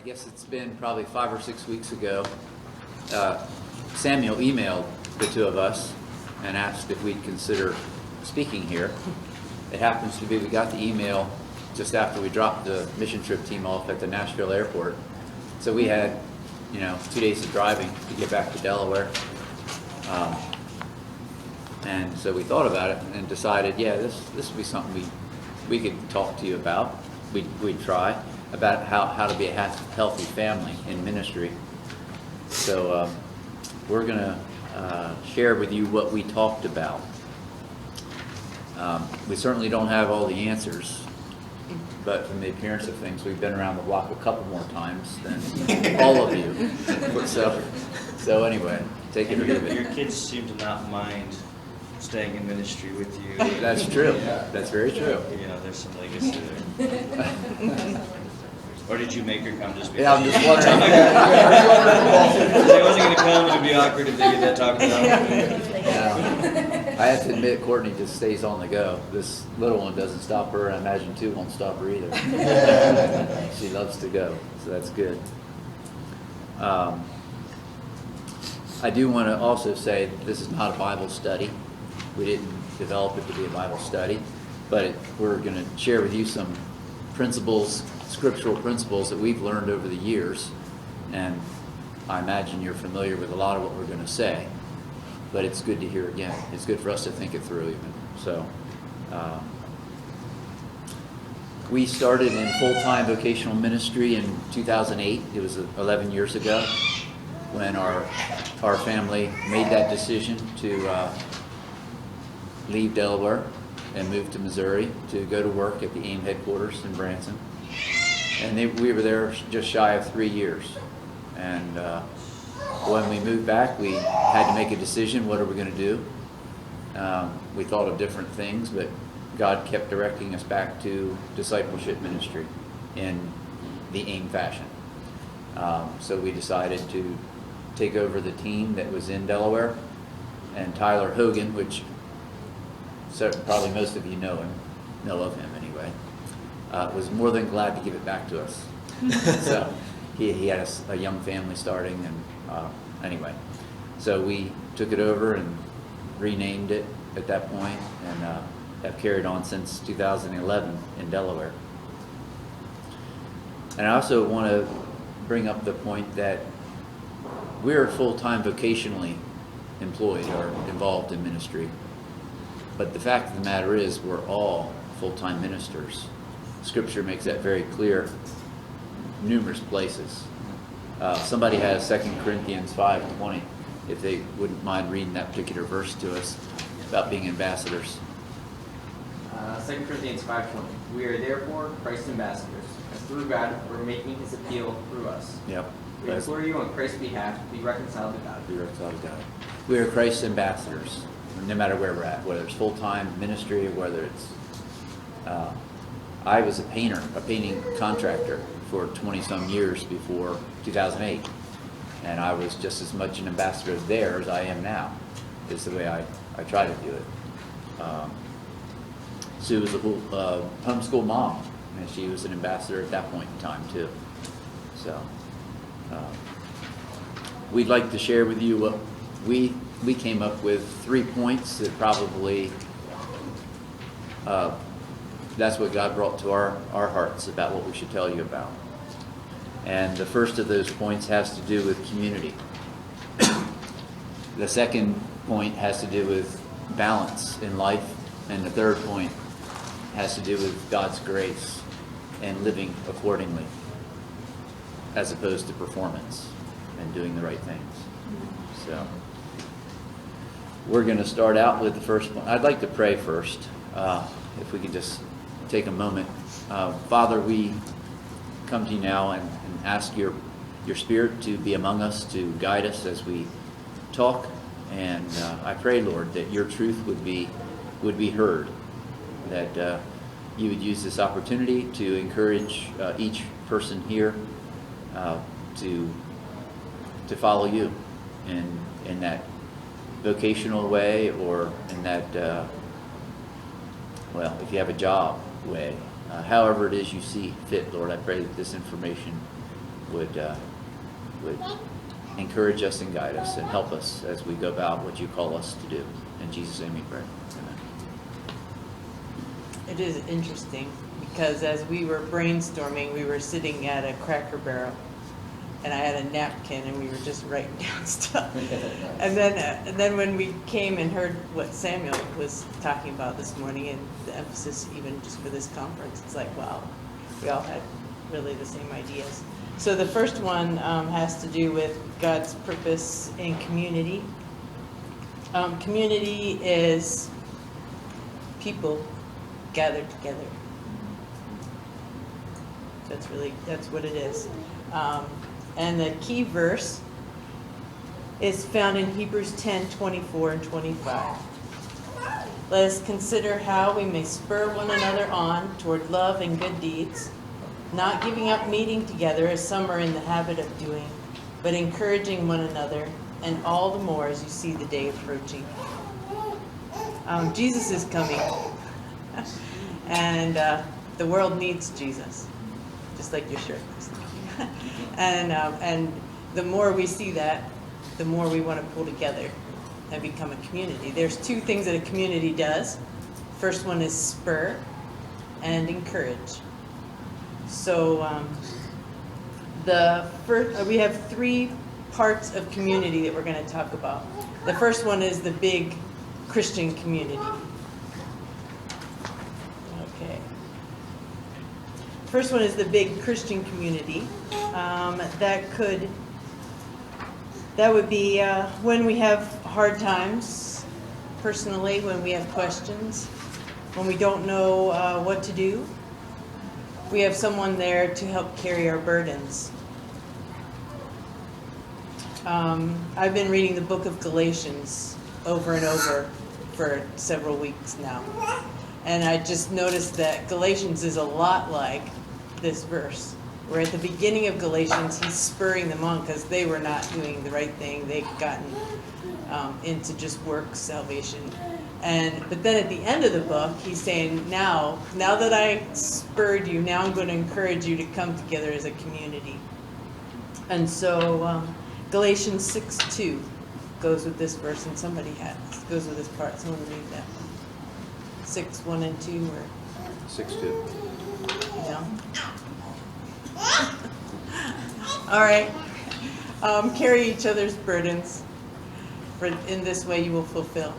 guess it's been probably 5 or 6 weeks ago, Samuel emailed the two of us and asked if we'd consider speaking here. It happens to be we got the email just after we dropped the mission trip team off at the Nashville airport. So we had, 2 days of driving to get back to Delaware. And so we thought about it and decided, yeah, this would be something we could talk to you about. We'd try about how to be a healthy family in ministry. So we're going to share with you what we talked about. We certainly don't have all the answers, but from the appearance of things, we've been around the block a couple more times than all of you. So anyway, take it or leave it. Your kids seem to not mind staying in ministry with you. That's true. Yeah. That's very true. There's some legacy there. Or did you make her come just because? Yeah, I'm just wondering. She wasn't going to come. It would be awkward if they get that talked about. Yeah. I have to admit, Courtney just stays on the go. This little one doesn't stop her, and I imagine two won't stop her either. She loves to go, so that's good. I do want to also say this is not a Bible study. We didn't develop it to be a Bible study, but we're going to share with you some principles, scriptural principles that we've learned over the years, and I imagine you're familiar with a lot of what we're going to say, but it's good to hear again. It's good for us to think it through even. So we started in full-time vocational ministry in 2008. It was 11 years ago when our family made that decision to leave Delaware and move to Missouri to go to work at the AIM headquarters in Branson. And we were there just shy of 3 years. And when we moved back, we had to make a decision, what are we going to do? We thought of different things, but God kept directing us back to discipleship ministry in the AIM fashion. So we decided to take over the team that was in Delaware, and Tyler Hogan, which probably most of you know of him anyway, was more than glad to give it back to us. So he had a young family starting, and anyway, so we took it over and renamed it at that point, and have carried on since 2011 in Delaware. And I also want to bring up the point that we're full-time vocationally employed or involved in ministry. But the fact of the matter is we're all full-time ministers. Scripture makes that very clear numerous places. Somebody has 2 Corinthians 5:20, if they wouldn't mind reading that particular verse to us about being ambassadors. 2 Corinthians 5:20. We are therefore Christ's ambassadors, as through God we're making his appeal through us. Yep. We implore you on Christ's behalf, be reconciled to God. Be reconciled to God. We are Christ's ambassadors, no matter where we're at, whether it's full-time ministry or whether it's... I was a painting contractor for 20-some years before 2008, and I was just as much an ambassador there as I am now, is the way I try to do it. Sue was a homeschool mom, and she was an ambassador at that point in time too. So we'd like to share with you what we came up with 3 points that probably that's what God brought to our hearts about what we should tell you about. And the first of those points has to do with community. The second point has to do with balance in life, and the third point has to do with God's grace and living accordingly, as opposed to performance and doing the right things. So we're going to start out with the first one. I'd like to pray first, if we could just take a moment. Father, we come to you now and ask your Spirit to be among us, to guide us as we talk. And I pray, Lord, that your truth would be heard, that you would use this opportunity to encourage each person here to follow you in that vocational way, or in that, if you have a job way. However it is you see fit, Lord, I pray that this information would encourage us and guide us and help us as we go about what you call us to do. In Jesus' name we pray. Amen. It is interesting because as we were brainstorming, we were sitting at a Cracker Barrel, and I had a napkin, and we were just writing down stuff. And then when we came and heard what Samuel was talking about this morning, and the emphasis even just for this conference, it's like, wow, we all had really the same ideas. So the first one has to do with God's purpose in community. Community is people gathered together. That's what it is. And the key verse is found in Hebrews 10:24 and 25. Let us consider how we may spur one another on toward love and good deeds, not giving up meeting together as some are in the habit of doing, but encouraging one another, and all the more as you see the day approaching. Jesus is coming, and the world needs Jesus, just like your shirt. And the more we see that, the more we want to pull together and become a community. There's two things that a community does. First one is spur and encourage. So we have three parts of community that we're going to talk about. The first one is the big Christian community. Okay. First one is the big Christian community. That would be when we have hard times, personally, when we have questions, when we don't know what to do. We have someone there to help carry our burdens. I've been reading the book of Galatians over and over for several weeks now. And I just noticed that Galatians is a lot like this verse. Where at the beginning of Galatians, he's spurring them on because they were not doing the right thing. They'd gotten into just work salvation. But then at the end of the book, he's saying, now that I spurred you, now I'm going to encourage you to come together as a community. And so Galatians 6:2 goes with this verse, and goes with this part. Someone read that one. 6:1 and 2, or 6:2. yeah. All right. Carry each other's burdens, for in this way you will fulfill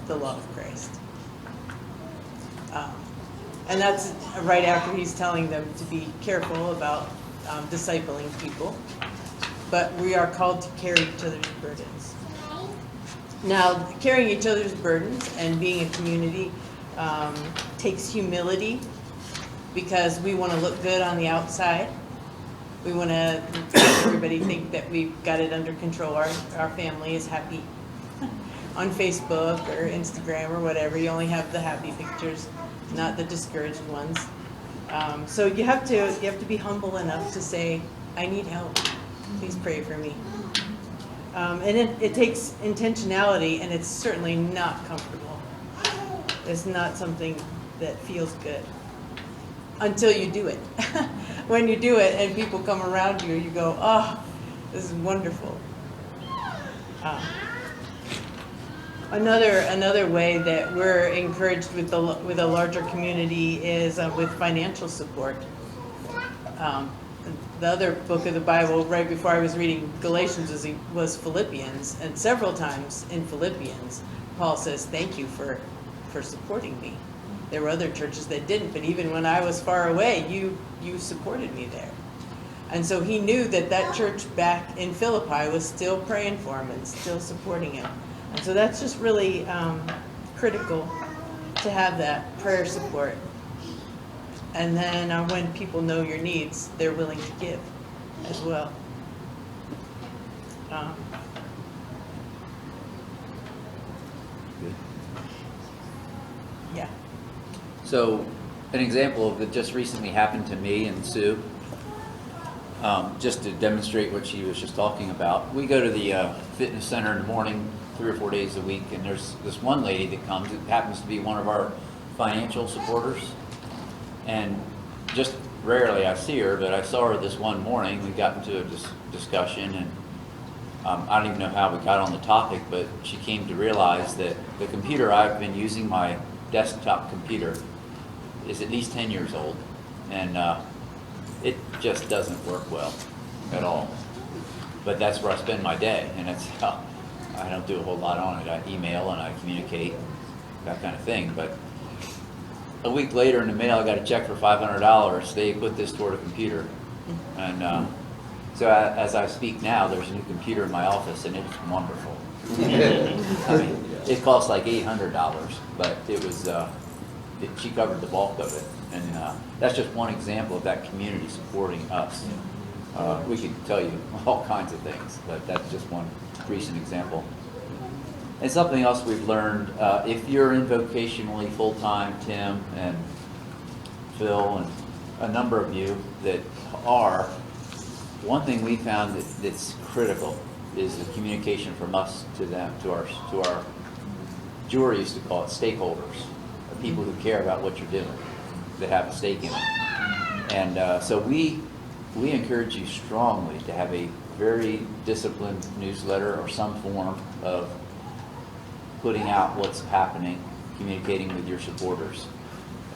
the law of Christ. And that's right after he's telling them to be careful about discipling people. But we are called to carry each other's burdens. Now, carrying each other's burdens and being a community takes humility, because we want to look good on the outside. We want to make everybody think that we've got it under control. Our family is happy on Facebook or Instagram or whatever. You only have the happy pictures, not the discouraged ones. So you have to be humble enough to say, I need help. Please pray for me. And it takes intentionality, and it's certainly not comfortable. It's not something that feels good until you do it. When you do it and people come around you, you go, oh, this is wonderful. Another way that we're encouraged with a larger community is with financial support. The other book of the Bible, right before I was reading Galatians, was Philippians, and several times in Philippians, Paul says, thank you for supporting me. There were other churches that didn't, but even when I was far away, you supported me there. And so he knew that church back in Philippi was still praying for him and still supporting him. And so that's just really critical to have that prayer support. And then when people know your needs, they're willing to give as well. Good. Yeah. So, an example of it just recently happened to me and Sue, just to demonstrate what she was just talking about. We go to the fitness center in the morning 3 or 4 days a week, and there's this one lady that comes. It happens to be one of our financial supporters. And just rarely I see her, but I saw her this one morning. We got into a discussion, and I don't even know how we got on the topic, but she came to realize that the computer I've been using, my desktop computer, is at least 10 years old, and it just doesn't work well at all. But that's where I spend my day, and that's how I don't do a whole lot on it. I email and I communicate, that kind of thing. But a week later in the mail, I got a check for $500. They put this toward a computer, and so as I speak now, there's a new computer in my office, and it's wonderful. I mean, it cost like $800, but it was she covered the bulk of it, and that's just one example of that community supporting us. We could tell you all kinds of things, but that's just one recent example. And something else we've learned, if you're in vocationally full-time, Tim and Phil and a number of you that are, one thing we found that's critical is the communication from us to them, to our Jury used to call it stakeholders, the people who care about what you're doing, that have a stake in it. And so we encourage you strongly to have a very disciplined newsletter or some form of putting out what's happening, communicating with your supporters.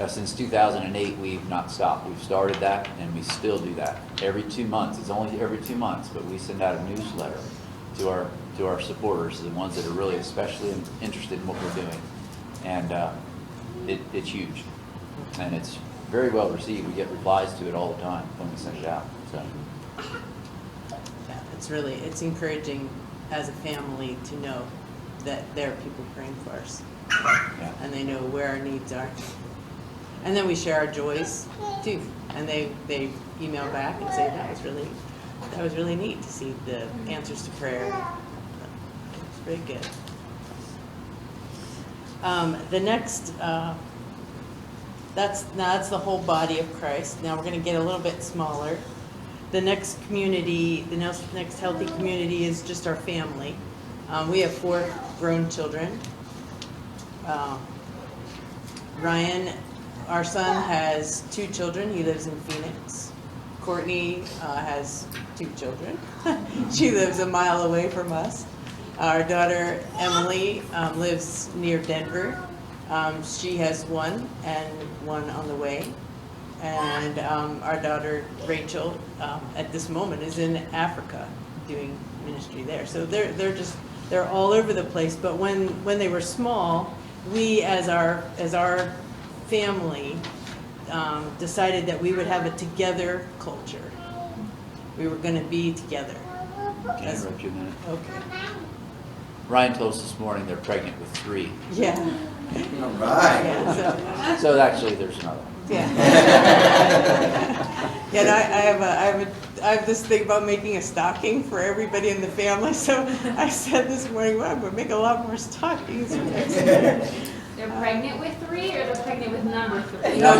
Since 2008, we've not stopped. We've started that, and we still do that every 2 months. It's only every 2 months, but we send out a newsletter to our supporters, the ones that are really especially interested in what we're doing. And it's huge, and it's very well received. We get replies to it all the time when we send it out. So Yeah, it's encouraging as a family to know that there are people praying for us, yeah. and they know where our needs are. And then we share our joys too, and they email back and say that was really neat to see the answers to prayer. It's very good. The next, that's the whole body of Christ. Now we're going to get a little bit smaller. The next community, the next healthy community is just our family. We have 4 grown children. Ryan, our son, has 2 children. He lives in Phoenix. Courtney has 2 children. She lives a mile away from us. Our daughter, Emily, lives near Denver. She has 1 and 1 on the way. And our daughter, Rachel, at this moment is in Africa doing ministry there. So they're all over the place. But when they were small, we as our family decided that we would have a together culture. We were going to be together. Can I interrupt you a minute? Okay. Ryan told us this morning they're pregnant with 3. Yeah. All right. Yeah. So actually, there's another one. Yeah. Yeah. And I have this thing about making a stocking for everybody in the family. So I said this morning, well, I'm going to make a lot more stockings for next year. They're pregnant with 3, or they're pregnant with number 3? Well,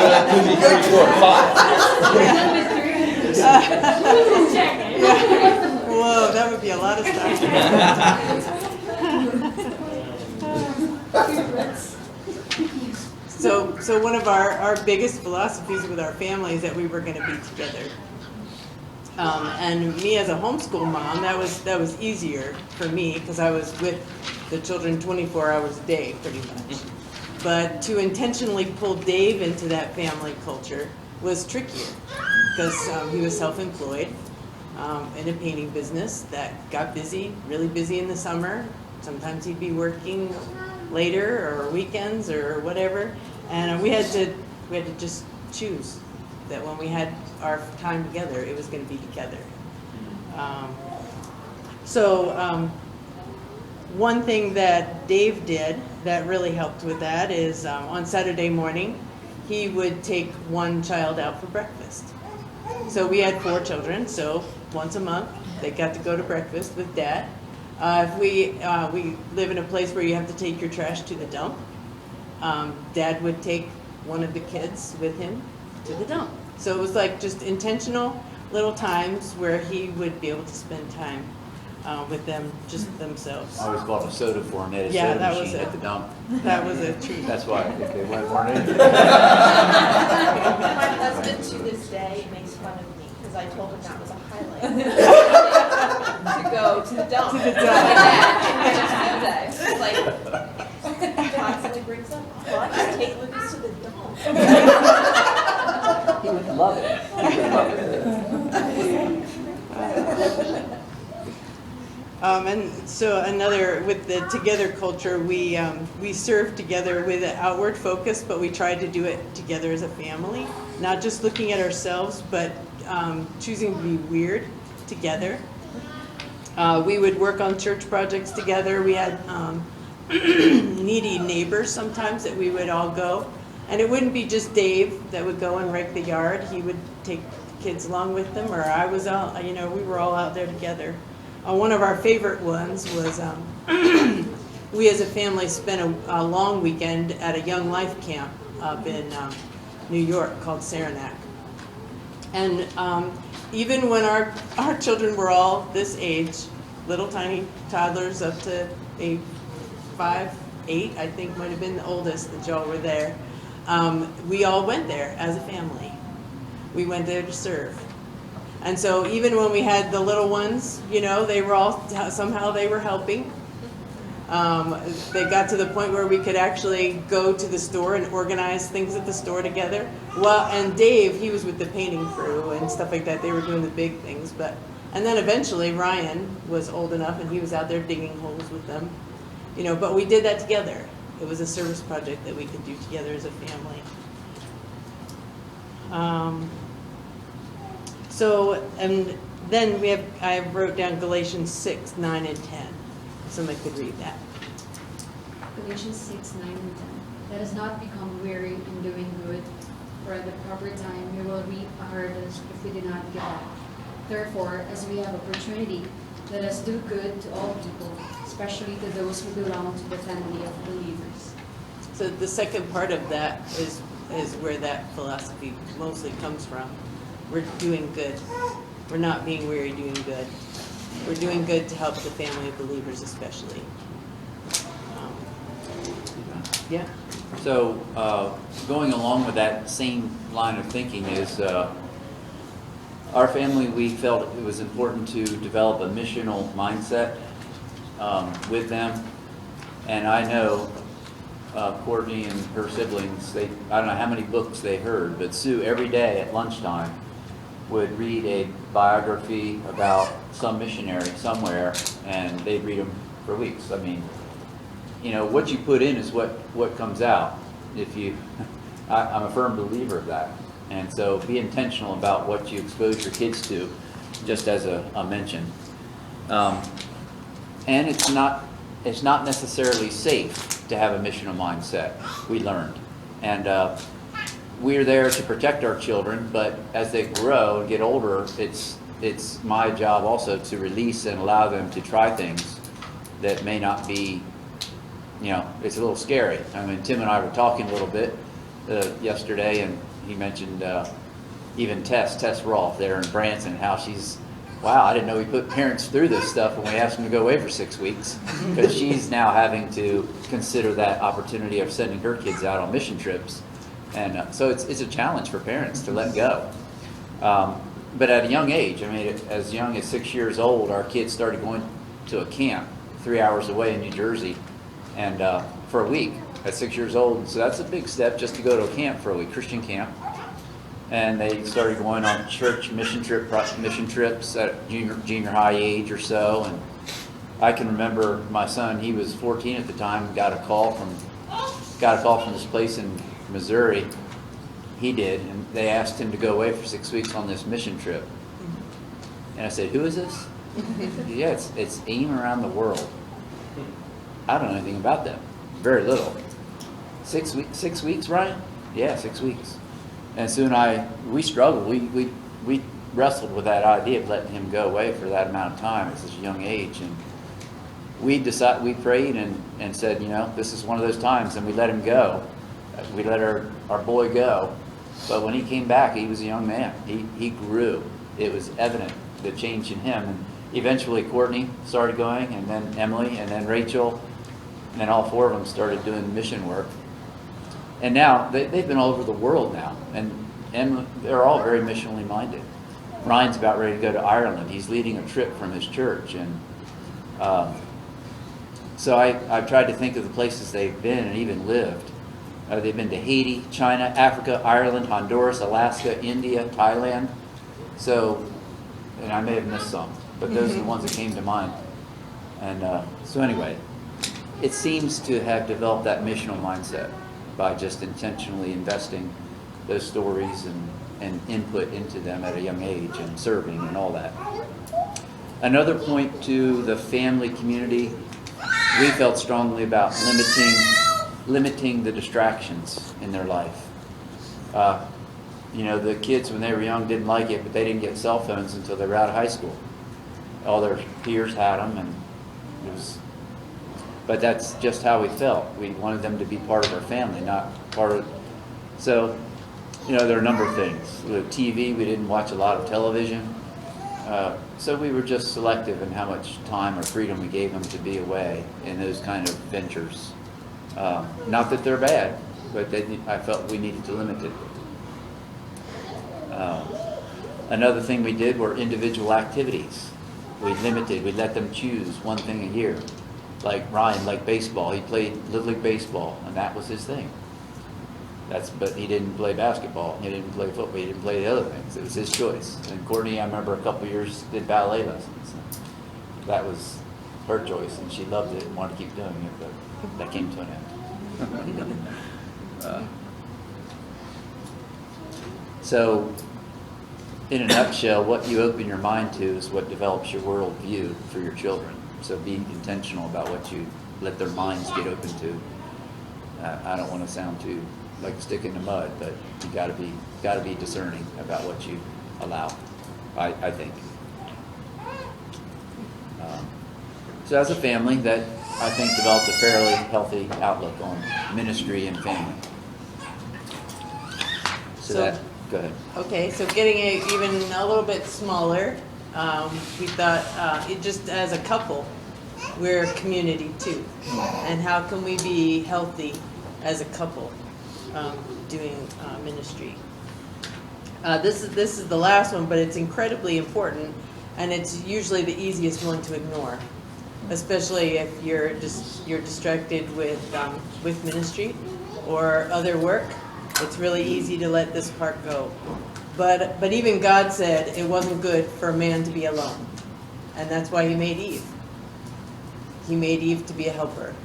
that could be 3, 4, 5. Just checking. Whoa, that would be a lot of stockings. So one of our biggest philosophies with our family is that we were going to be together. And me as a homeschool mom, that was easier for me because I was with the children 24 hours a day, pretty much. But to intentionally pull Dave into that family culture was trickier because he was self-employed in a painting business that got busy, really busy in the summer. Sometimes he'd be working later or weekends or whatever, and we had to just choose that when we had our time together, it was going to be together. One thing that Dave did that really helped with that is on Saturday morning, he would take one child out for breakfast. So we had 4 children, so once a month, they got to go to breakfast with Dad. If we live in a place where you have to take your trash to the dump, Dad would take one of the kids with him to the dump. So it was like just intentional little times where he would be able to spend time with them, just themselves. I always bought a soda for them. They had a Yeah, soda that was machine it. at the dump. That was a treat. That's why I think they went more in. My husband to this day makes fun of me because I told him that was a highlight. To go to the dump. To the dump. It's like, constantly brings up, well, I just take Lucas to the dump. He would love it. He would love it. And so another, with the together culture, we serve together with an outward focus, but we try to do it together as a family, not just looking at ourselves, but choosing to be weird together. We would work on church projects together. We had needy neighbors sometimes that we would all go. And it wouldn't be just Dave that would go and rake the yard. He would take kids along with him, or I was out, we were all out there together. One of our favorite ones was we as a family spent a long weekend at a Young Life camp up in New York called Saranac. And even when our children were all this age, little tiny toddlers up to 5, 8, I think might have been the oldest that y'all were there, we all went there as a family. We went there to serve. And so even when we had the little ones, they were all, somehow they were helping. They got to the point where we could actually go to the store and organize things at the store together. Well, and Dave, he was with the painting crew and stuff like that. They were doing the big things. And then eventually Ryan was old enough and he was out there digging holes with them. But we did that together. It was a service project that we could do together as a family. And then I wrote down Galatians 6, 9, and 10. Somebody could read that. Galatians 6, 9, and 10. Let us not become weary in doing good, for at the proper time we will reap a harvest if we do not give up. Therefore, as we have opportunity, let us do good to all people, especially to those who belong to the family of believers. So the second part of that is where that philosophy mostly comes from. We're doing good. We're not being weary doing good. We're doing good to help the family of believers especially. Yeah. So going along with that same line of thinking is our family, we felt it was important to develop a missional mindset with them. And I know Courtney and her siblings, I don't know how many books they heard, but Sue every day at lunchtime would read a biography about some missionary somewhere, and they'd read them for weeks. I mean, what you put in is what comes out. I'm a firm believer of that. And so be intentional about what you expose your kids to, just as a mention. And it's not necessarily safe to have a missional mindset, we learned. And we're there to protect our children, but as they grow and get older, it's my job also to release and allow them to try things that may not be, it's a little scary. I mean, Tim and I were talking a little bit yesterday, and he mentioned even Tess Rolfe there in Branson, how wow, I didn't know we put parents through this stuff when we asked them to go away for 6 weeks, because she's now having to consider that opportunity of sending her kids out on mission trips. And so it's a challenge for parents to let go. But at a young age, I mean, as young as 6 years old, our kids started going to a camp 3 hours away in New Jersey, and for a week at 6 years old. So that's a big step, just to go to a camp for a week, Christian camp. And they started going on church mission trips at junior high age or so. And I can remember my son, he was 14 at the time, got a call from this place in Missouri. He did, and they asked him to go away for 6 weeks on this mission trip. And I said, "Who is this?" Yeah, it's AIM Around the World. I don't know anything about them, very little. 6 weeks, Ryan? Yeah, 6 weeks. And soon we struggled. We wrestled with that idea of letting him go away for that amount of time at such a young age. And we prayed and said, this is one of those times, and we let him go. We let our boy go. But when he came back, he was a young man. He grew. It was evident the change in him. eventually Courtney started going, and then Emily, and then Rachel, and then all four of them started doing mission work. And now, they've been all over the world now, and they're all very missionally minded. Ryan's about ready to go to Ireland. He's leading a trip from his church, and so I've tried to think of the places they've been and even lived. They've been to Haiti, China, Africa, Ireland, Honduras, Alaska, India, Thailand. So, and I may have missed some, but those are the ones that came to mind. And so anyway, it seems to have developed that missional mindset by just intentionally investing those stories and input into them at a young age, and serving and all that. Another point to the family community, we felt strongly about limiting the distractions in their life. You know, the kids when they were young didn't like it, but they didn't get cell phones until they were out of high school. All their peers had them, and it was, but that's just how we felt. We wanted them to be part of our family, not part of, so, you know, there are a number of things. With TV, we didn't watch a lot of television. So we were just selective in how much time or freedom we gave them to be away in those kind of ventures. Not that they're bad, but I felt we needed to limit it. Another thing we did were individual activities. We let them choose one thing a year. Like Ryan liked baseball. He played Little League baseball, and that was his thing. But he didn't play basketball. He didn't play football. He didn't play the other things. It was his choice. And Courtney, I remember a couple of years, did ballet lessons. That was her choice, and she loved it and wanted to keep doing it, but that came to an end. So, in a nutshell, what you open your mind to is what develops your worldview for your children. So be intentional about what you let their minds get open to. I don't want to sound too like a stick in the mud, but you got to be discerning about what you allow. I think. So as a family, that I think developed a fairly healthy outlook on ministry and family. So go ahead. Okay, so getting it even a little bit smaller, we thought, it just as a couple, we're a community too. And how can we be healthy as a couple doing ministry? This is the last one, but it's incredibly important, and it's usually the easiest one to ignore, especially if you're distracted with ministry or other work. It's really easy to let this part go. But even God said it wasn't good for a man to be alone. And that's why he made Eve. He made Eve to be a helper,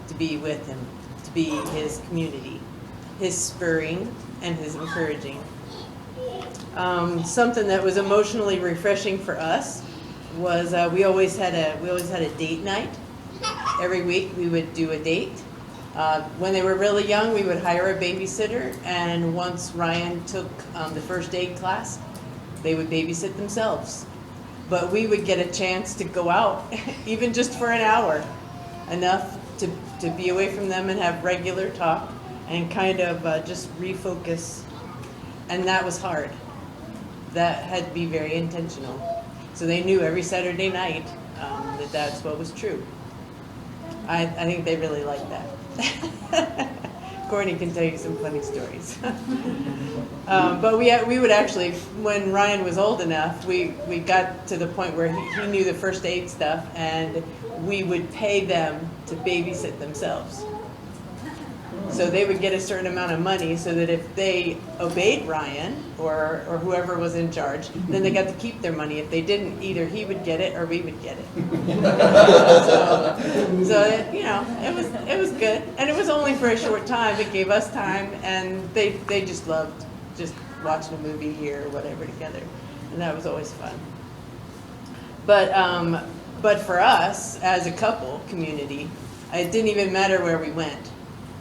to be with him, to be his community, his spurring and his encouraging. Something that was emotionally refreshing for us was we always had a date night. Every week we would do a date. When they were really young, we would hire a babysitter, and once Ryan took the first aid class, they would babysit themselves. But we would get a chance to go out, even just for an hour, enough to be away from them and have regular talk and kind of just refocus. And that was hard. That had to be very intentional. So they knew every Saturday night that that's what was true. I think they really liked that. Courtney can tell you some funny stories. But we would actually, when Ryan was old enough, we got to the point where he knew the first aid stuff, and we would pay them to babysit themselves. So they would get a certain amount of money so that if they obeyed Ryan or whoever was in charge, then they got to keep their money. If they didn't, either he would get it or we would get it. So it was good. And it was only for a short time. It gave us time, and they just loved just watching a movie here or whatever together. And that was always fun. But for us, as a couple community, it didn't even matter where we went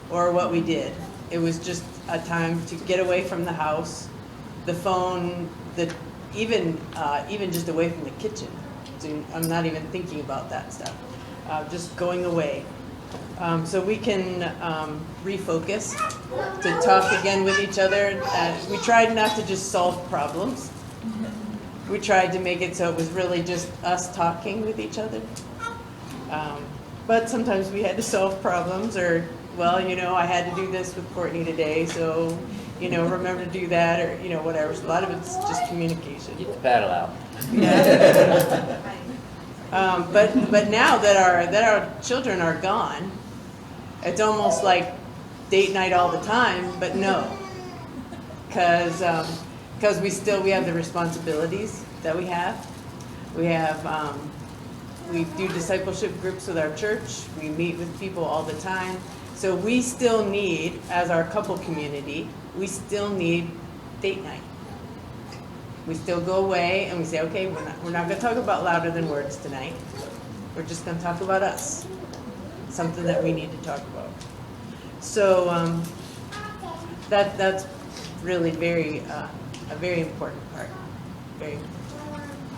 or what we did. It was just a time to get away from the house, the phone, even just away from the kitchen. So I'm not even thinking about that stuff. Just going away. So we can refocus, to talk again with each other. We tried not to just solve problems, we tried to make it so it was really just us talking with each other. But sometimes we had to solve problems, or, well, you know, I had to do this with Courtney today, so, you know, remember to do that, or, you know, whatever. So a lot of it's just communication. Get the paddle out. Yeah. But now that our children are gone, it's almost like date night all the time, but no. Because we have the responsibilities that we have. We do discipleship groups with our church. We meet with people all the time. So we still need, as our couple community, we still need date night. We still go away and we say, okay, we're not gonna talk about louder than words tonight. We're just gonna talk about us. Something that we need to talk about. So that's really a very important part. Very important.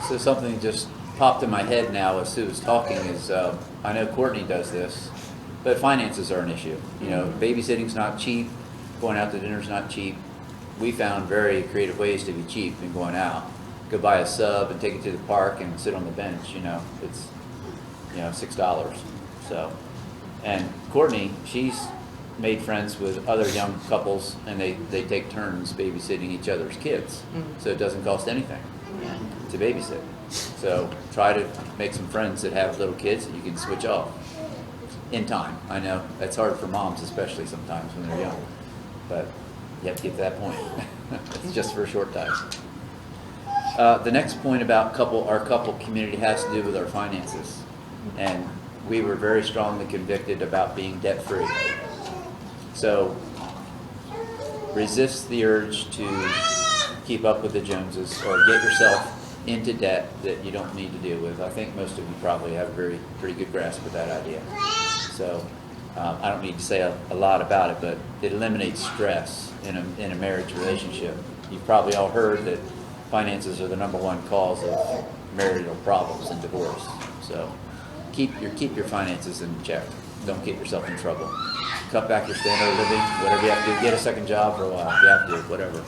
So something just popped in my head now as Sue was talking is, I know Courtney does this, but finances are an issue. You know, babysitting's not cheap, going out to dinner's not cheap. We found very creative ways to be cheap in going out. Go buy a sub and take it to the park and sit on the bench, you know, it's, you know, $6. So, and Courtney, she's made friends with other young couples, and they take turns babysitting each other's kids. So it doesn't cost anything to babysit. So try to make some friends that have little kids that you can switch off in time. I know that's hard for moms, especially sometimes when they're young, but you have to get to that point. It's just for a short time. The next point about our couple community has to do with our finances. And we were very strongly convicted about being debt-free. So resist the urge to keep up with the Joneses or get yourself into debt that you don't need to deal with. I think most of you probably have a pretty good grasp of that idea. So I don't need to say a lot about it, but it eliminates stress in a marriage relationship. You've probably all heard that finances are the #1 cause of marital problems and divorce. So keep your finances in check. Don't get yourself in trouble. Cut back your standard of living, whatever you have to do. Get a second job for a while if you have to, whatever.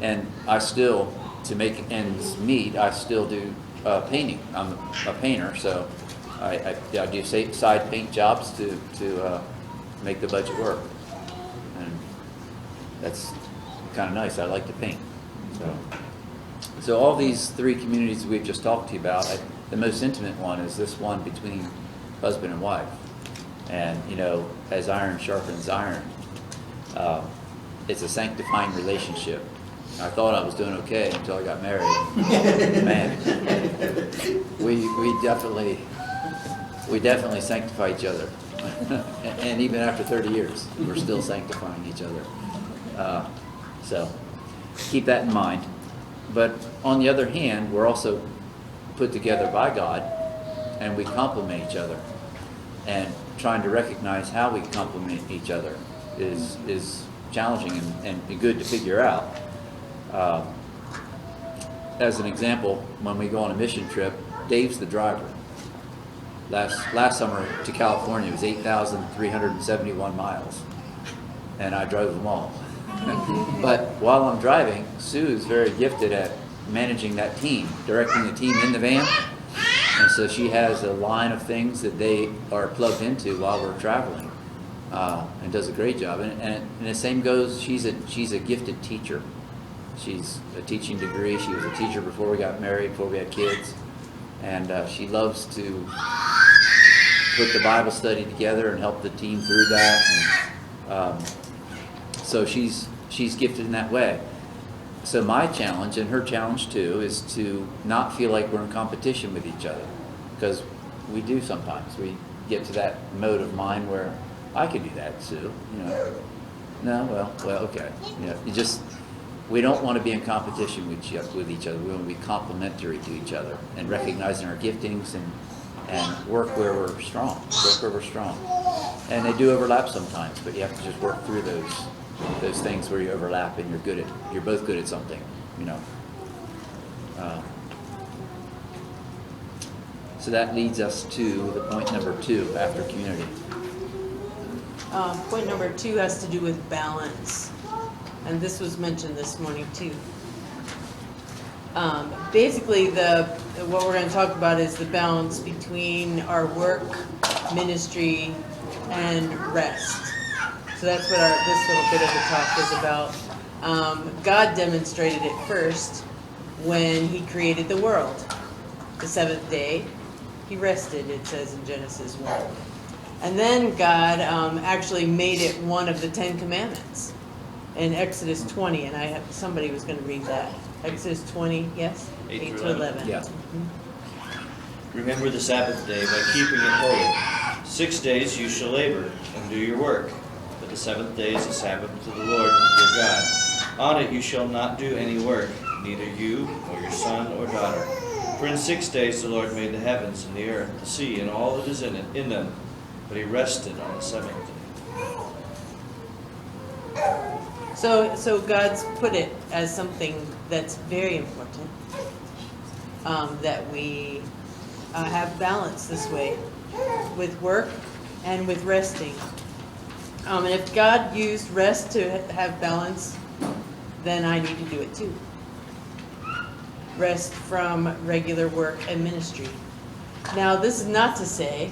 And I still, to make ends meet, I still do painting. I'm a painter, so I do side paint jobs to make the budget work. And that's kind of nice. I like to paint. So all these 3 communities we've just talked to you about, the most intimate one is this one between husband and wife. And, you know, as iron sharpens iron, it's a sanctifying relationship. I thought I was doing okay until I got married. Man, we definitely sanctify each other. And even after 30 years, we're still sanctifying each other. So keep that in mind. But on the other hand, we're also put together by God, and we complement each other. And trying to recognize how we complement each other is challenging and good to figure out. As an example, when we go on a mission trip, Dave's the driver. Last summer to California was 8,371 miles, and I drove them all. But while I'm driving, Sue is very gifted at managing that team, directing the team in the van. And so she has a line of things that they are plugged into while we're traveling, and does a great job. And the same goes, she's a gifted teacher. She's a teaching degree. She was a teacher before we got married, before we had kids. And she loves to put the Bible study together and help the team through that. And, so she's gifted in that way. So my challenge, and her challenge too, is to not feel like we're in competition with each other. Because we do sometimes. We get to that mode of mind where I could do that, Sue. You know, no, well, okay. You know, we don't want to be in competition with each other. We want to be complementary to each other and recognizing our giftings and work where we're strong. And they do overlap sometimes, but you have to just work through those things where you overlap and you're both good at something, you know. So that leads us to the point number 2 after community. Point number 2 has to do with balance. And this was mentioned this morning too. Basically, what we're going to talk about is the balance between our work, ministry, and rest. So that's what this little bit of the talk is about. God demonstrated it first when He created the world. The seventh day, He rested, it says in Genesis 1. And then God actually made it one of the 10 Commandments in Exodus 20, and somebody was going to read that. Exodus 20, yes? 8 to through 11. Yeah. Remember the Sabbath day by keeping it holy. 6 days you shall labor and do your work, but the seventh day is a Sabbath to the Lord your God. On it you shall not do any work, neither you, nor your son or daughter. For in 6 days the Lord made the heavens and the earth, the sea, and all that is in them, but He rested on the seventh day. So God's put it as something that's very important, that we have balance this way with work and with resting. And if God used rest to have balance, then I need to do it too. Rest from regular work and ministry. Now, this is not to say,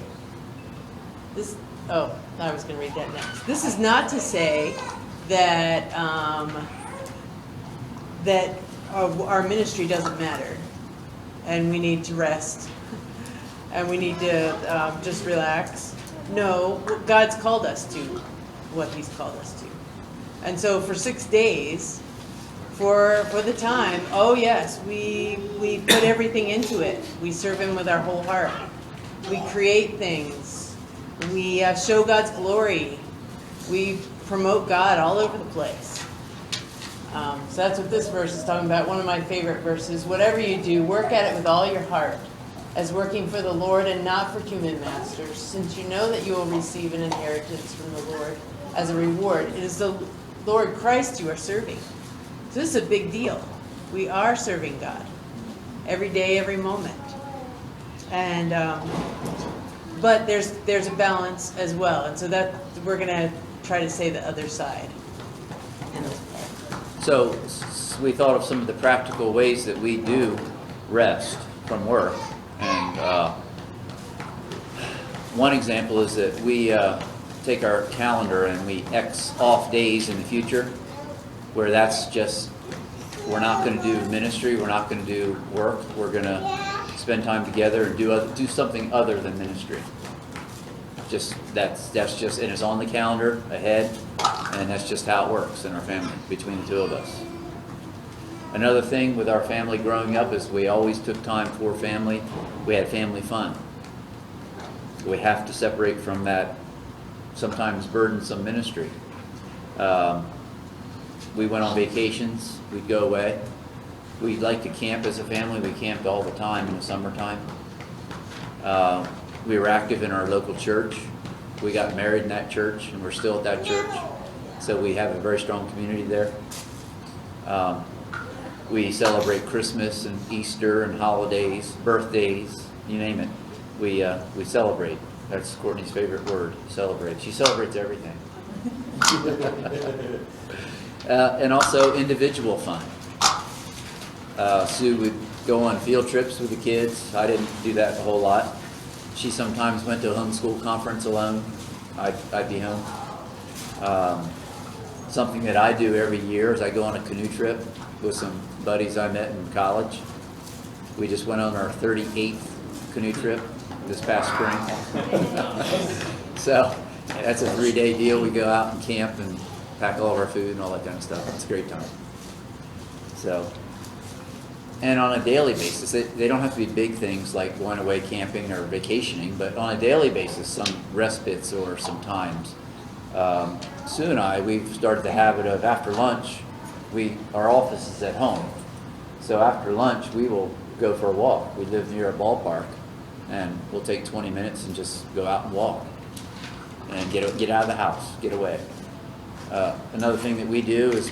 I was going to read that next. This is not to say that that our ministry doesn't matter, and we need to rest, and we need to just relax. No, God's called us to what He's called us to, and so for 6 days, for the time, oh yes, we put everything into it. We serve Him with our whole heart. We create things. We show God's glory. We promote God all over the place. So that's what this verse is talking about. One of my favorite verses. Whatever you do, work at it with all your heart, as working for the Lord and not for human masters, since you know that you will receive an inheritance from the Lord as a reward. It is the Lord Christ you are serving. So this is a big deal. We are serving God every day, every moment. And but there's a balance as well, and so that we're going to try to say the other side. So we thought of some of the practical ways that we do rest from work. And one example is that we take our calendar and we X off days in the future where that's just, we're not going to do ministry, we're not going to do work, we're going to spend time together and do something other than ministry. That's just, and it's on the calendar ahead, and that's just how it works in our family, between the two of us. Another thing with our family growing up is we always took time for family. We had family fun. We have to separate from that sometimes burdensome ministry. We went on vacations, we'd go away. We'd like to camp as a family. We camped all the time in the summertime. We were active in our local church. We got married in that church, and we're still at that church. So we have a very strong community there. We celebrate Christmas and Easter and holidays, birthdays, you name it. We celebrate. That's Courtney's favorite word, celebrate. She celebrates everything. And also individual fun. Sue would go on field trips with the kids. I didn't do that a whole lot. She sometimes went to a homeschool conference alone. I'd be home. Something that I do every year is I go on a canoe trip with some buddies I met in college. We just went on our 38th canoe trip this past spring. So that's a 3-day deal. We go out and camp and pack all of our food and all that kind of stuff. It's a great time. So. And on a daily basis, they don't have to be big things like going away camping or vacationing, but on a daily basis, some respites or some times. Sue and I, we've started the habit of after lunch, our office is at home. So after lunch, we will go for a walk. We live near a ballpark, and we'll take 20 minutes and just go out and walk and get out of the house, get away. Another thing that we do is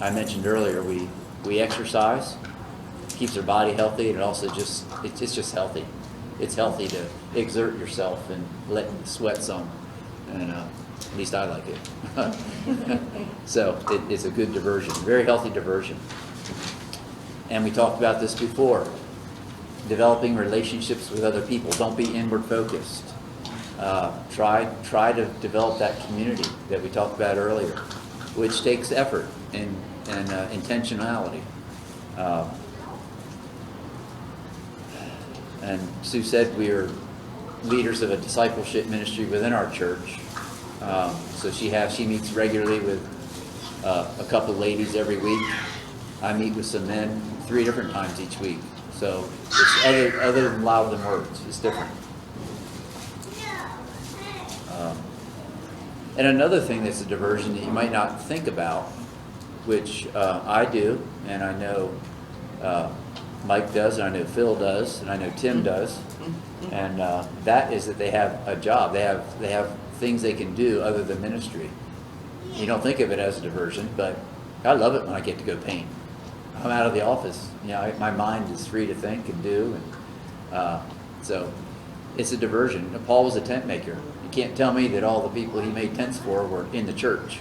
I mentioned earlier, we exercise. Keeps our body healthy, and it also it's just healthy. It's healthy to exert yourself and let the sweat some. And At least I like it. So it's a good diversion, very healthy diversion. And we talked about this before. Developing relationships with other people. Don't be inward focused. Try to develop that community that we talked about earlier, which takes effort and intentionality. And Sue said we are leaders of a discipleship ministry within our church. So she meets regularly with a couple ladies every week. I meet with some men 3 different times each week. So it's other than louder than words. It's different. And another thing that's a diversion that you might not think about, which I do, and I know Mike does, and I know Phil does, and I know Tim does, and that is that they have a job. They have things they can do other than ministry. You don't think of it as a diversion, but I love it when I get to go paint. I'm out of the office. You know, my mind is free to think and do, and so it's a diversion. Paul was a tent maker. You can't tell me that all the people he made tents for were in the church.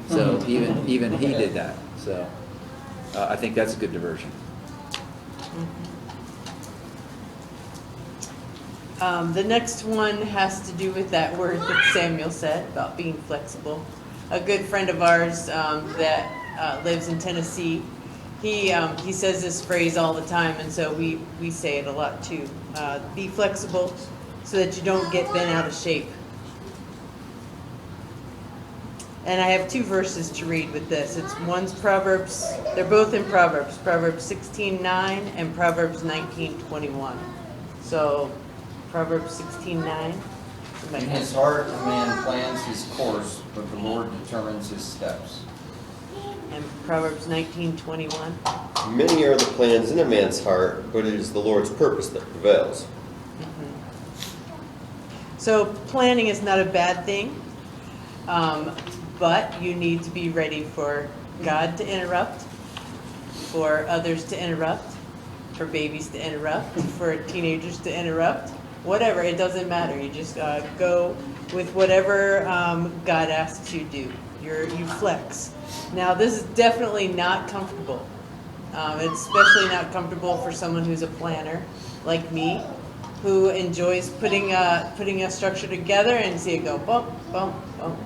So even he did that. So I think that's a good diversion. The next one has to do with that word that Samuel said about being flexible. A good friend of ours that lives in Tennessee, he says this phrase all the time, and so we say it a lot too. Be flexible so that you don't get bent out of shape. And I have 2 verses to read with this. One's Proverbs, they're both in Proverbs, Proverbs 16:9 and Proverbs 19:21. So Proverbs 16:9. In his heart a man plans his course, but the Lord determines his steps. And Proverbs 19:21. Many are the plans in a man's heart, but it is the Lord's purpose that prevails. So planning is not a bad thing, but you need to be ready for God to interrupt, for others to interrupt, for babies to interrupt, for teenagers to interrupt, whatever, it doesn't matter. You just go with whatever God asks you to do. You flex. Now this is definitely not comfortable. It's especially not comfortable for someone who's a planner like me, who enjoys putting a structure together and see it go bump, bump, bump.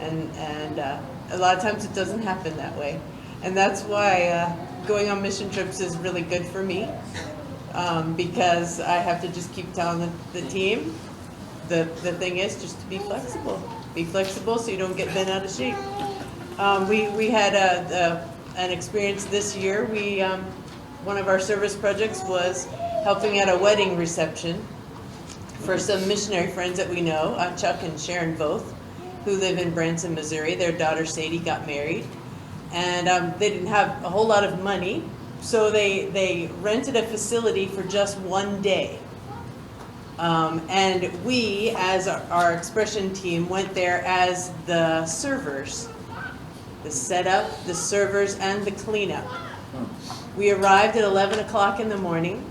And a lot of times it doesn't happen that way. And that's why going on mission trips is really good for me, because I have to just keep telling the team, the thing is just to be flexible. Be flexible so you don't get bent out of shape. We had an experience this year. One of our service projects was helping at a wedding reception for some missionary friends that we know, Chuck and Sharon both, who live in Branson, Missouri. Their daughter Sadie got married, and they didn't have a whole lot of money, so they rented a facility for just one day. And we, as our expression team, went there as the servers, the setup, the servers, and the cleanup. We arrived at 11 o'clock in the morning,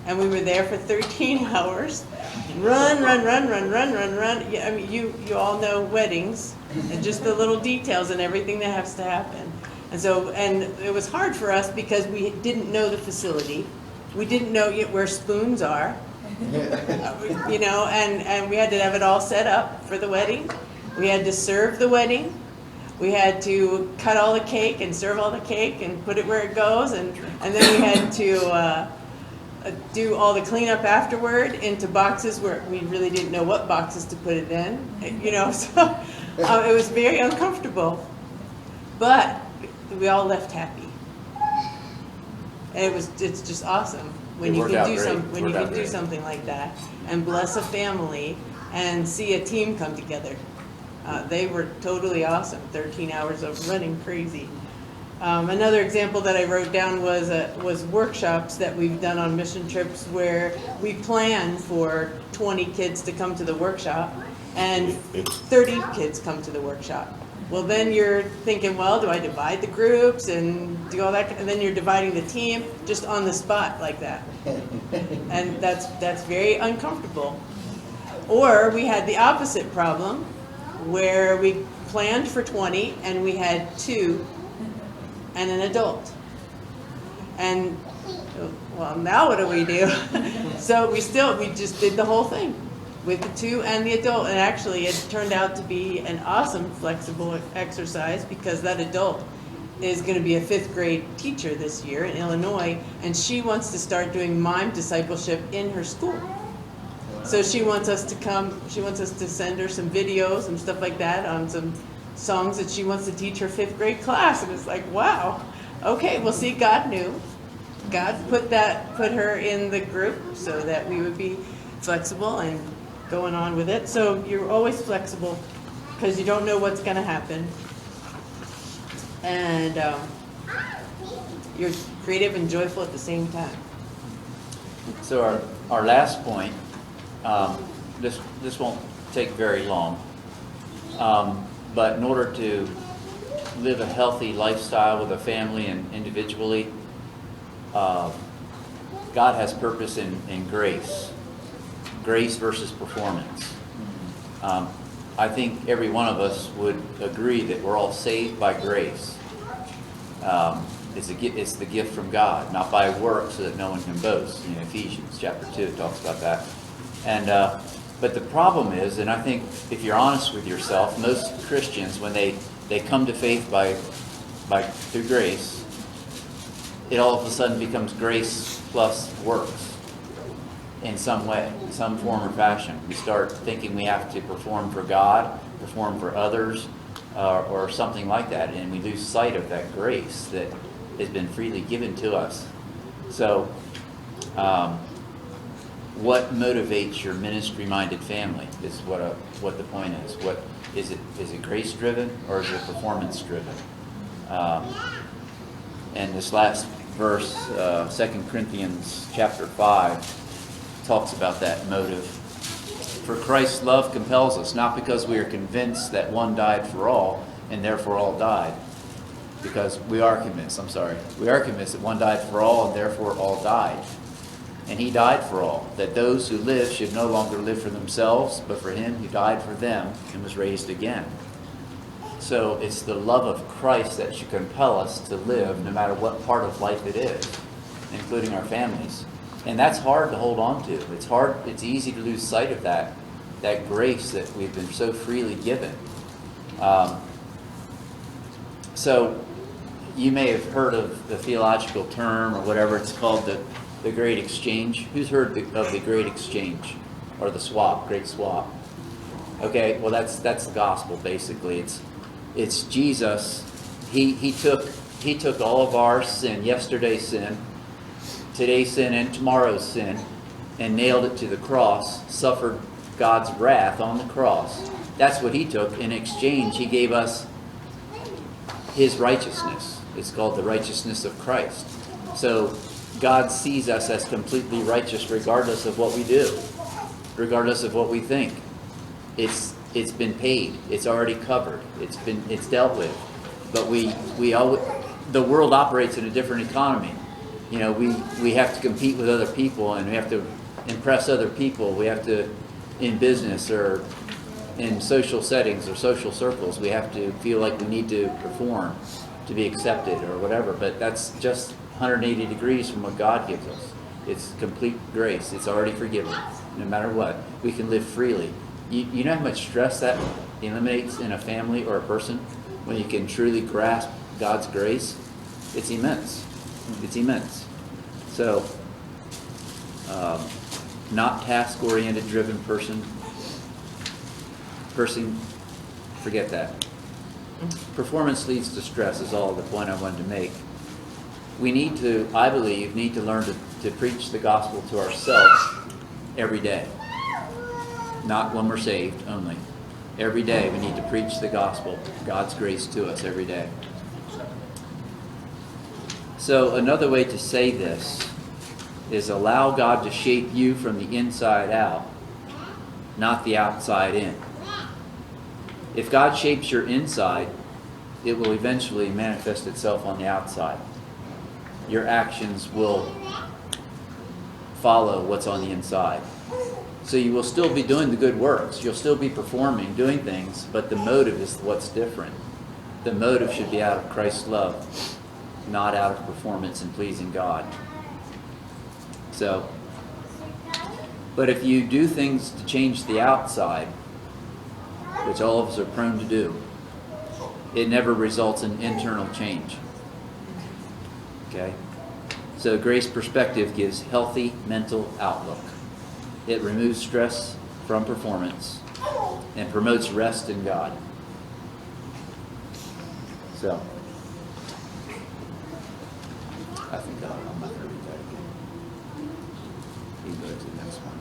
and we were there for 13 hours. Run. Yeah, I mean, you all know weddings, and just the little details and everything that has to happen. And it was hard for us because we didn't know the facility. We didn't know yet where spoons are. You know, and we had to have it all set up for the wedding. We had to serve the wedding. We had to cut all the cake and serve all the cake and put it where it goes, and then we had to do all the cleanup afterward into boxes where we really didn't know what boxes to put it in. You know, so it was very uncomfortable, but we all left happy, and it's just awesome when you can do something like that and bless a family and see a team come together. They were totally awesome. 13 hours of running crazy. Another example that I wrote down was workshops that we've done on mission trips where we plan for 20 kids to come to the workshop and 30 kids come to the workshop. Well, then you're thinking, well, do I divide the groups and do all that? And then you're dividing the team just on the spot like that. And that's very uncomfortable. Or we had the opposite problem where we planned for 20 and we had 2 and an adult. And, well, now what do we do? So we just did the whole thing with the 2 and the adult. And actually it turned out to be an awesome flexible exercise because that adult is going to be a 5th grade teacher this year in Illinois, and she wants to start doing mime discipleship in her school. So she wants us to send her some videos and stuff like that on some songs that she wants to teach her 5th grade class. And it's like, wow, okay, well, see, God knew. God put her in the group so that we would be flexible and going on with it. So you're always flexible because you don't know what's going to happen. And you're creative and joyful at the same time. So our last point, this won't take very long, but in order to live a healthy lifestyle with a family and individually, God has purpose in grace. Grace versus performance. I think every one of us would agree that we're all saved by grace. It's the gift from God, not by works so that no one can boast. You know, Ephesians chapter 2 talks about that. And but the problem is, and I think if you're honest with yourself, most Christians, when they come to faith through grace, it all of a sudden becomes grace plus works in some way, in some form or fashion. We start thinking we have to perform for God, perform for others, or something like that, and we lose sight of that grace that has been freely given to us. So, what motivates your ministry-minded family is what the point is. What is it? Is it grace-driven or is it performance-driven? And this last verse, 2 Corinthians chapter 5, talks about that motive. For Christ's love compels us, not because we are convinced that one died for all, and therefore all died. Because we are convinced that one died for all, and therefore all died. And he died for all, that those who live should no longer live for themselves, but for him who died for them and was raised again. So it's the love of Christ that should compel us to live no matter what part of life it is, including our families. And that's hard to hold on to. It's easy to lose sight of that grace that we've been so freely given. So you may have heard of the theological term or whatever it's called, the Great Exchange. Who's heard of the Great Exchange or the swap, Great Swap? Okay, well that's the gospel basically. It's Jesus. He took all of our sin, yesterday's sin, today's sin, and tomorrow's sin, and nailed it to the cross, suffered God's wrath on the cross. That's what he took. In exchange, he gave us his righteousness. It's called the righteousness of Christ. So God sees us as completely righteous regardless of what we do, regardless of what we think. It's been paid. It's already covered. It's dealt with. But the world operates in a different economy. You know, we have to compete with other people, and we have to impress other people. We have to, in business or in social settings or social circles, we have to feel like we need to perform to be accepted or whatever. But that's just 180 degrees from what God gives us. It's complete grace. It's already forgiven. No matter what, we can live freely. You know how much stress that eliminates in a family or a person when you can truly grasp God's grace? It's immense. It's immense. So, not task-oriented, driven person, forget that. Performance leads to stress is all the point I wanted to make. We need to, I believe, learn to preach the gospel to ourselves every day. Not when we're saved only. Every day we need to preach the gospel, God's grace to us every day. So another way to say this is allow God to shape you from the inside out, not the outside in. If God shapes your inside, it will eventually manifest itself on the outside. Your actions will follow what's on the inside. So you will still be doing the good works. You'll still be performing, doing things, but the motive is what's different. The motive should be out of Christ's love, not out of performance and pleasing God. So, but if you do things to change the outside, which all of us are prone to do, it never results in internal change. Okay? So grace perspective gives healthy mental outlook. It removes stress from performance and promotes rest in God. So, I think I'm not going to read that again. You can go to the next one.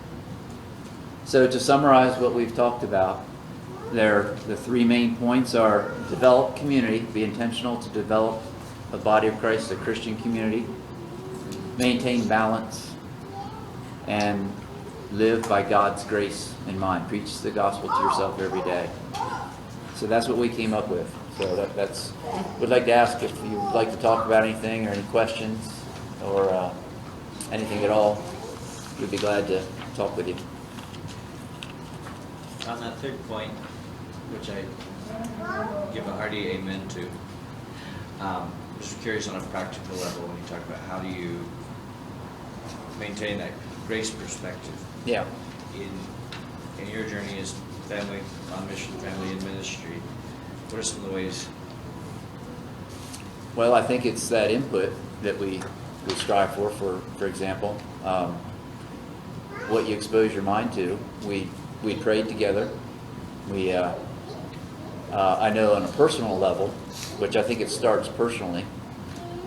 So to summarize what we've talked about, the three main points are develop community, be intentional to develop a body of Christ, a Christian community, maintain balance, and live by God's grace in mind. Preach the gospel to yourself every day. So that's what we came up with. So that's. Would like to ask if you would like to talk about anything or any questions or anything at all. We'd be glad to talk with you. On that third point, which I give a hearty amen to, just curious on a practical level when you talk about how do you maintain that grace perspective Yeah. in your journey as family on mission, family in ministry. What are some of the ways? Well, I think it's that input that we strive for example, what you expose your mind to. We prayed together. I know on a personal level, which I think it starts personally,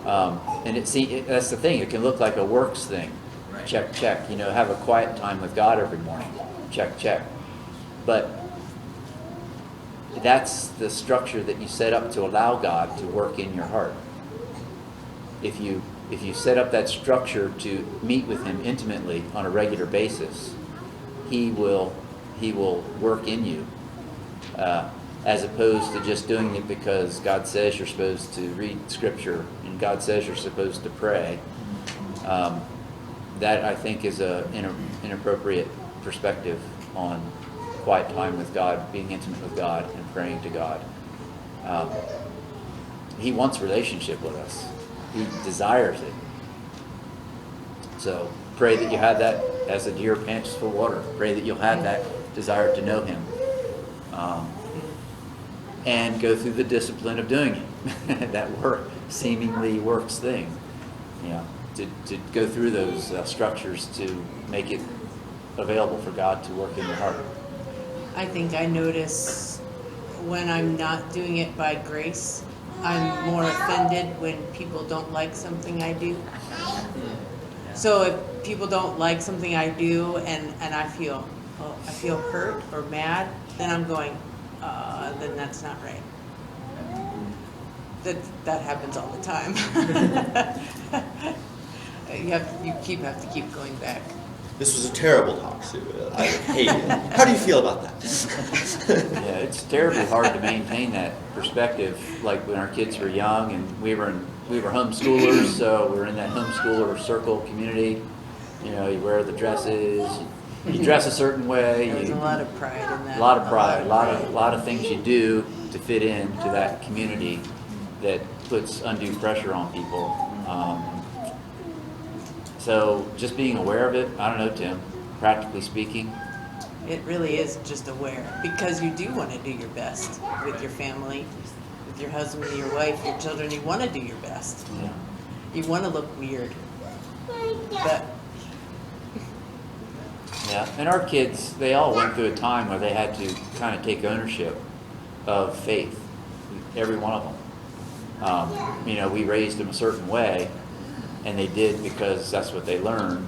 and that's the thing. It can look like a works thing. Right. Check, check. Have a quiet time with God every morning. Check, check. But that's the structure that you set up to allow God to work in your heart. If you set up that structure to meet with Him intimately on a regular basis, He will work in you, as opposed to just doing it because God says you're supposed to read Scripture and God says you're supposed to pray. That I think is an inappropriate perspective on quiet time with God, being intimate with God, and praying to God. He wants relationship with us. He desires it. So pray that you have that as a deer pants for water. Pray that you'll have that desire to know Him. And go through the discipline of doing it. That seemingly works thing. To go through those structures to make it available for God to work in your heart. I think I notice when I'm not doing it by grace, I'm more offended when people don't like something I do. So if people don't like something I do and I feel hurt or mad, then I'm going, then that's not right. That happens all the time. You have to keep going back. This was a terrible talk, Sue. I hate it. How do you feel about that? Yeah, it's terribly hard to maintain that perspective. Like when our kids were young and we were homeschoolers, so we were in that homeschooler circle community. You wear the dresses, you dress a certain way. There's a lot of pride in that. A lot of pride, a lot of things you do to fit into that community that puts undue pressure on people. So just being aware of it, I don't know, Tim, practically speaking. It really is just aware, because you do want to do your best with your family, with your husband, your wife, your children. You want to do your best. Yeah. You want to look weird. But Yeah, and our kids, they all went through a time where they had to kind of take ownership of faith, every one of them. We raised them a certain way, and they did because that's what they learned.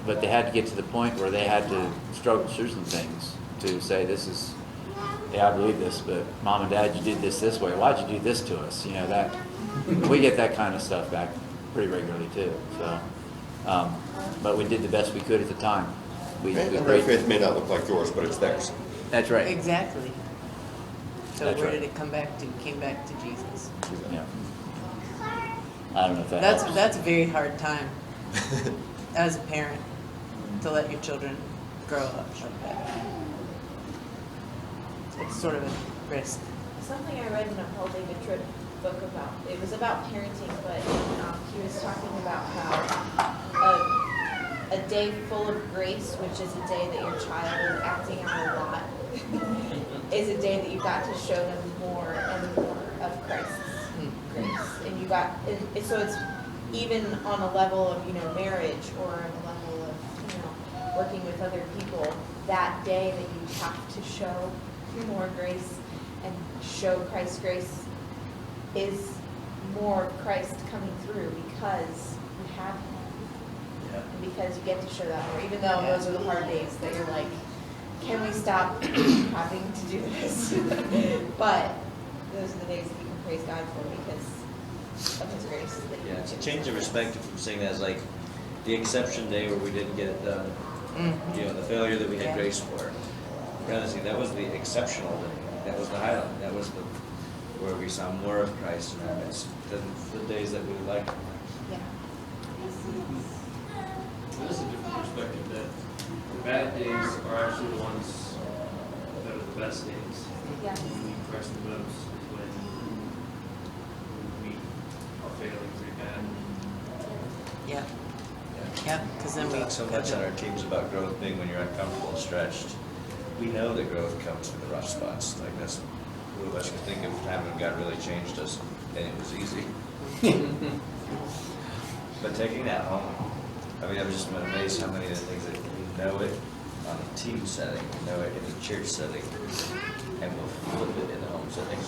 But they had to get to the point where they had to struggle through some things to say, I believe this, but Mom and Dad, you did this way. Why'd you do this to us? That we get that kind of stuff back pretty regularly too. So, but we did the best we could at the time. And their faith may not look like yours, but it's theirs. That's right. exactly. So That's where right. did it come back to? It came back to Jesus. Yeah. I don't know if that helps. That's a very hard time as a parent, to let your children grow up like that. It's sort of a risk. Something I read in a Paul David Tripp book about, it was about parenting, but he was talking about how a day full of grace, which is a day that your child is acting out a lot, is a day that you got to show them more and more of Christ's grace. And you got, so it's even on a level of, marriage or on a level of, working with other people, that day that you have to show more grace and show Christ's grace is more of Christ coming through because you have Him. Yeah. And because you get to show that more, even though those are the hard days that you're like, can we stop having to do this? But those are the days that you can praise God for because of His grace. That He Yeah, to gives. change the perspective from seeing that as like the exception day where we didn't get it done, the failure that we had Yeah. grace for. Rather see that was the exceptional day. That was the highlight. That was where we saw more of Christ in our midst than the days that we would like. Yeah. This is a different perspective that the bad days are actually the ones that are the best days. Yeah. When we need Christ the most is when we are failing pretty bad. Yeah. Yep, because then we. Not so much on our teams about growth being when you're uncomfortable and stretched. We know that growth comes through the rough spots. Like that's who of us can think of a time when God really changed us and it was easy. But taking that home, I mean, I've just been amazed how many of the things that we know it on a team setting, we know it in a church setting, and we'll flip it in a home setting.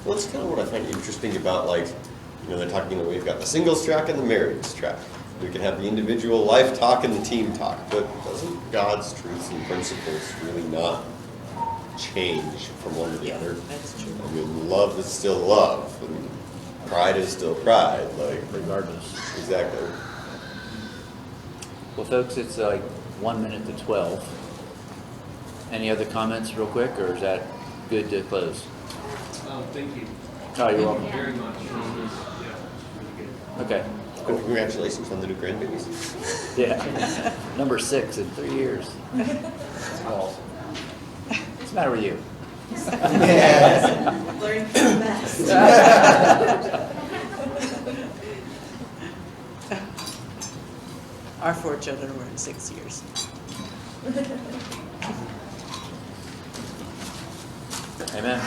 Well, it's kind of what I find interesting about, like, they're talking, we've got the singles track and the marriage track. We can have the individual life talk and the team talk, but doesn't God's truths and principles really not change from one to the Yeah, other? that's true. I mean, love is still love, and pride is still pride, like, Regardless. exactly. Well, folks, it's like 1 minute to 12. Any other comments real quick, or is that good to close? Thank you Oh, you're welcome. very much. Yeah, really good. Okay. Cool. Congratulations on the new grandbabies. Yeah. Number 6 in 3 years. That's awesome. What's the matter with you? Learn from the best. Our 4 children were in 6 years. Amen.